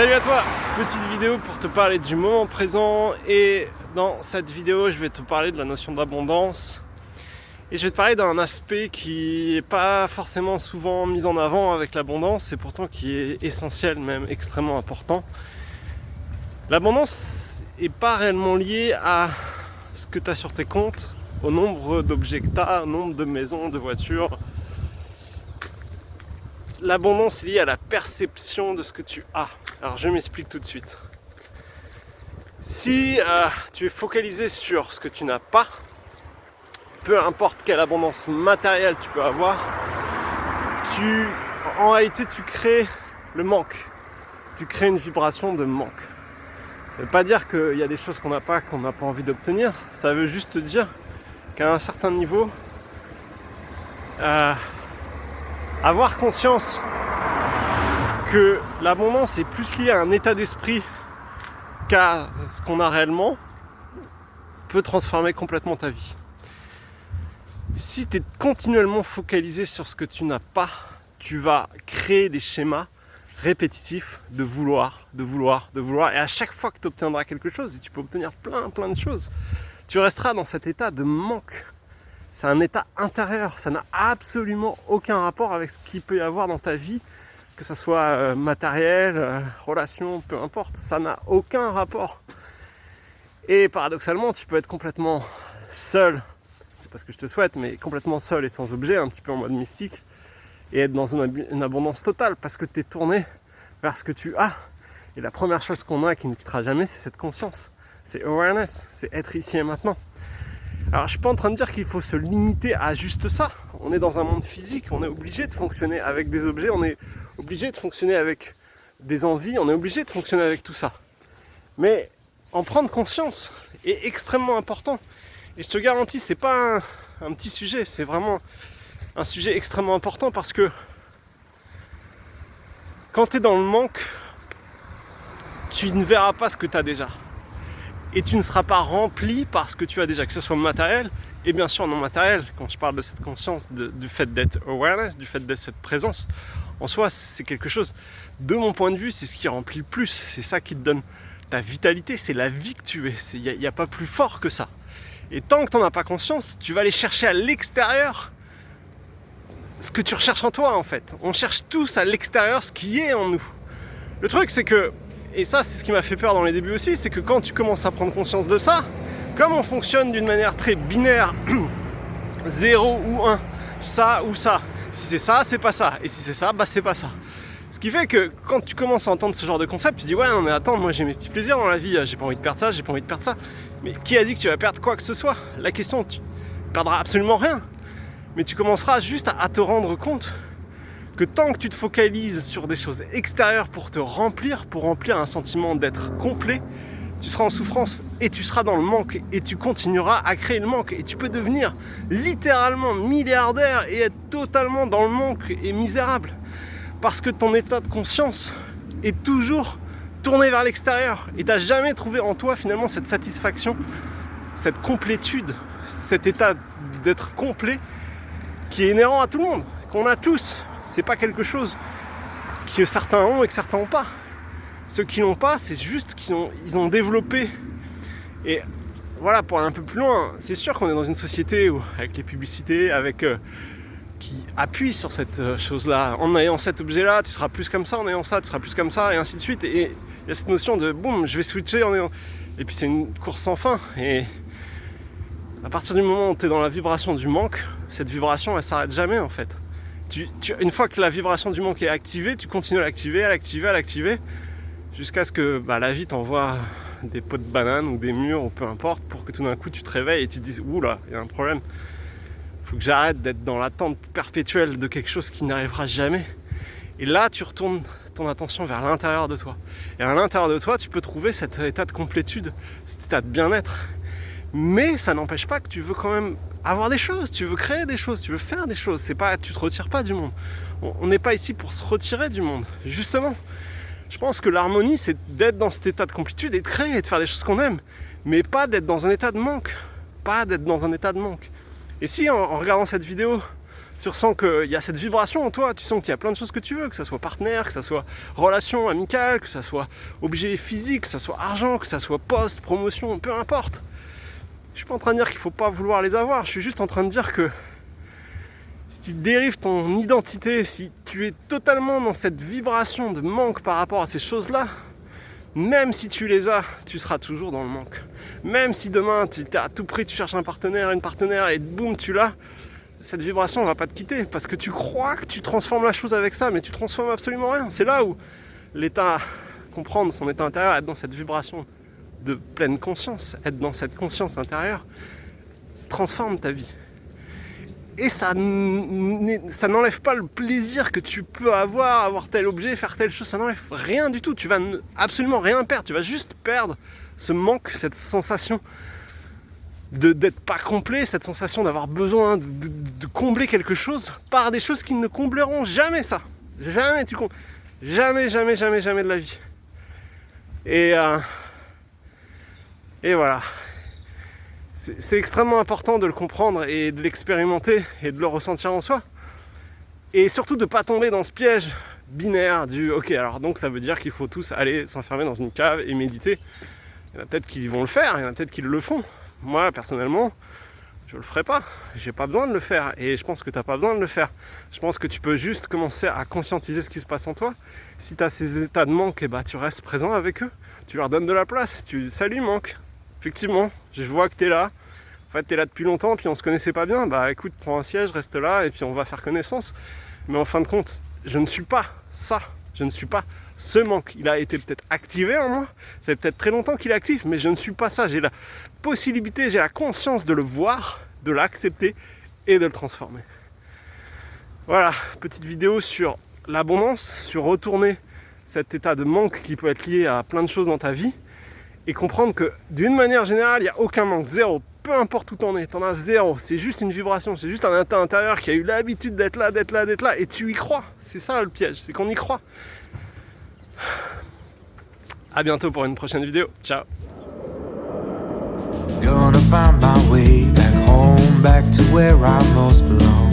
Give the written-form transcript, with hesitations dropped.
Salut à toi, petite vidéo pour te parler du moment présent, et dans cette vidéo je vais te parler de la notion d'abondance et je vais te parler d'un aspect qui n'est pas forcément souvent mis en avant avec l'abondance et pourtant qui est essentiel, même extrêmement important. L'abondance n'est pas réellement liée à ce que tu as sur tes comptes, au nombre d'objets que tu as, au nombre de maisons, de voitures. L'abondance est liée à la perception de ce que tu as. Alors je m'explique tout de suite. Si tu es focalisé sur ce que tu n'as pas, peu importe quelle abondance matérielle tu peux avoir, en réalité tu crées le manque. Tu crées une vibration de manque. Ça ne veut pas dire qu'il y a des choses qu'on n'a pas envie d'obtenir. Ça veut juste dire qu'à un certain niveau, avoir conscience que l'abondance est plus liée à un état d'esprit qu'à ce qu'on a réellement peut transformer complètement ta vie. Si tu es continuellement focalisé sur ce que tu n'as pas, tu vas créer des schémas répétitifs de vouloir, et à chaque fois que tu obtiendras quelque chose, et tu peux obtenir plein de choses, tu resteras dans cet état de manque. C'est un état intérieur, ça n'a absolument aucun rapport avec ce qu'il peut y avoir dans ta vie, que ce soit matériel, relation, peu importe, ça n'a aucun rapport. Et paradoxalement, tu peux être complètement seul, c'est pas ce que je te souhaite, mais complètement seul et sans objet, un petit peu en mode mystique, et être dans une abondance totale, parce que tu es tourné vers ce que tu as. Et la première chose qu'on a qui ne quittera jamais, c'est cette conscience, c'est awareness, c'est être ici et maintenant. Alors je suis pas en train de dire qu'il faut se limiter à juste ça. On est dans un monde physique, on est obligé de fonctionner avec des objets, on est obligé de fonctionner avec des envies, on est obligé de fonctionner avec tout ça. Mais en prendre conscience est extrêmement important. Et je te garantis, c'est pas un petit sujet, c'est vraiment un sujet extrêmement important, parce que quand tu es dans le manque, tu ne verras pas ce que tu as déjà. Et tu ne seras pas rempli par ce que tu as déjà, que ce soit matériel et bien sûr non matériel. Quand je parle de cette conscience, du fait d'être awareness, du fait d'être cette présence, en soi c'est quelque chose, de mon point de vue, c'est ce qui remplit le plus, c'est ça qui te donne ta vitalité, c'est la vie que tu es, il n'y a pas plus fort que ça. Et tant que tu n'en as pas conscience, tu vas aller chercher à l'extérieur ce que tu recherches en toi en fait. On cherche tous à l'extérieur ce qui est en nous. Le truc c'est que, et ça c'est ce qui m'a fait peur dans les débuts aussi, c'est que quand tu commences à prendre conscience de ça, comme on fonctionne d'une manière très binaire, 0 ou 1, ça ou ça, si c'est ça, c'est pas ça, et si c'est ça, bah c'est pas ça. Ce qui fait que quand tu commences à entendre ce genre de concept, tu te dis ouais non mais attends, moi j'ai mes petits plaisirs dans la vie, j'ai pas envie de perdre ça, j'ai pas envie de perdre ça. Mais qui a dit que tu vas perdre quoi que ce soit? La question, tu perdras absolument rien. Mais tu commenceras juste à te rendre compte que tant que tu te focalises sur des choses extérieures pour te remplir, pour remplir un sentiment d'être complet, tu seras en souffrance et tu seras dans le manque et tu continueras à créer le manque, et tu peux devenir littéralement milliardaire et être totalement dans le manque et misérable parce que ton état de conscience est toujours tourné vers l'extérieur et tu n'as jamais trouvé en toi finalement cette satisfaction, cette complétude, cet état d'être complet qui est inhérent à tout le monde, qu'on a tous. C'est pas quelque chose que certains ont et que certains n'ont pas. Ceux qui l'ont pas, c'est juste qu'ils ont développé. Et voilà, pour aller un peu plus loin, c'est sûr qu'on est dans une société où, avec les publicités, qui appuient sur cette chose-là. En ayant cet objet-là, tu seras plus comme ça, en ayant ça, tu seras plus comme ça, et ainsi de suite. Et il y a cette notion de boum, je vais switcher en ayant. Et puis c'est une course sans fin. Et à partir du moment où tu es dans la vibration du manque, cette vibration elle s'arrête jamais en fait. Une fois que la vibration du manque est activée, tu continues à l'activer, jusqu'à ce que la vie t'envoie des pots de banane ou des murs ou peu importe, pour que tout d'un coup tu te réveilles et tu te dises oula, il y a un problème. Faut que j'arrête d'être dans l'attente perpétuelle de quelque chose qui n'arrivera jamais. Et là tu retournes ton attention vers l'intérieur de toi. Et à l'intérieur de toi, tu peux trouver cet état de complétude, cet état de bien-être. Mais ça n'empêche pas que tu veux quand même avoir des choses, tu veux créer des choses, tu veux faire des choses. C'est pas, tu te retires pas du monde. On n'est pas ici pour se retirer du monde. Justement, je pense que l'harmonie, c'est d'être dans cet état de complétude et de créer et de faire des choses qu'on aime, mais pas d'être dans un état de manque. Et si en regardant cette vidéo, Tu ressens qu'il y a cette vibration en toi, tu sens qu'il y a plein de choses que tu veux, que ça soit partenaire, que ça soit relation amicale, que ça soit objet physique, que ça soit argent, que ça soit poste, promotion, peu importe. Je suis pas en train de dire qu'il faut pas vouloir les avoir, je suis juste en train de dire que si tu dérives ton identité, si tu es totalement dans cette vibration de manque par rapport à ces choses-là, même si tu les as, tu seras toujours dans le manque. Même si demain, à tout prix, tu cherches un partenaire, une partenaire et boum, tu l'as, cette vibration ne va pas te quitter parce que tu crois que tu transformes la chose avec ça, mais tu transformes absolument rien. C'est là où comprendre son état intérieur, être dans cette vibration de pleine conscience, être dans cette conscience intérieure, transforme ta vie. Et ça n'enlève pas le plaisir que tu peux avoir tel objet, faire telle chose, ça n'enlève rien du tout. Tu vas absolument rien perdre, tu vas juste perdre ce manque, cette sensation d'être pas complet, cette sensation d'avoir besoin de combler quelque chose par des choses qui ne combleront jamais ça. Jamais tu combles. Jamais de la vie. Et voilà. C'est extrêmement important de le comprendre et de l'expérimenter et de le ressentir en soi. Et surtout de ne pas tomber dans ce piège binaire du ok, alors donc ça veut dire qu'il faut tous aller s'enfermer dans une cave et méditer. Il y en a peut-être qui vont le faire, il y en a peut-être qui le font. Moi, personnellement, je le ferai pas. J'ai pas besoin de le faire. Et je pense que tu n'as pas besoin de le faire. Je pense que tu peux juste commencer à conscientiser ce qui se passe en toi. Si tu as ces états de manque, tu restes présent avec eux. Tu leur donnes de la place. Salut, manque. Effectivement, je vois que tu es là. En fait, tu es là depuis longtemps, puis on se connaissait pas bien. Bah écoute, prends un siège, reste là, et puis on va faire connaissance. Mais en fin de compte, je ne suis pas ça. Je ne suis pas ce manque. Il a été peut-être activé en moi. Ça fait peut-être très longtemps qu'il est actif, mais je ne suis pas ça. J'ai la possibilité, j'ai la conscience de le voir, de l'accepter et de le transformer. Voilà, petite vidéo sur l'abondance, sur retourner cet état de manque qui peut être lié à plein de choses dans ta vie et comprendre que d'une manière générale, il n'y a aucun manque, zéro. Peu importe où t'en es, t'en as zéro. C'est juste une vibration, c'est juste un état intérieur qui a eu l'habitude d'être là, et tu y crois. C'est ça le piège, c'est qu'on y croit. À bientôt pour une prochaine vidéo. Ciao. Gonna find my way back home, back to where I most belong.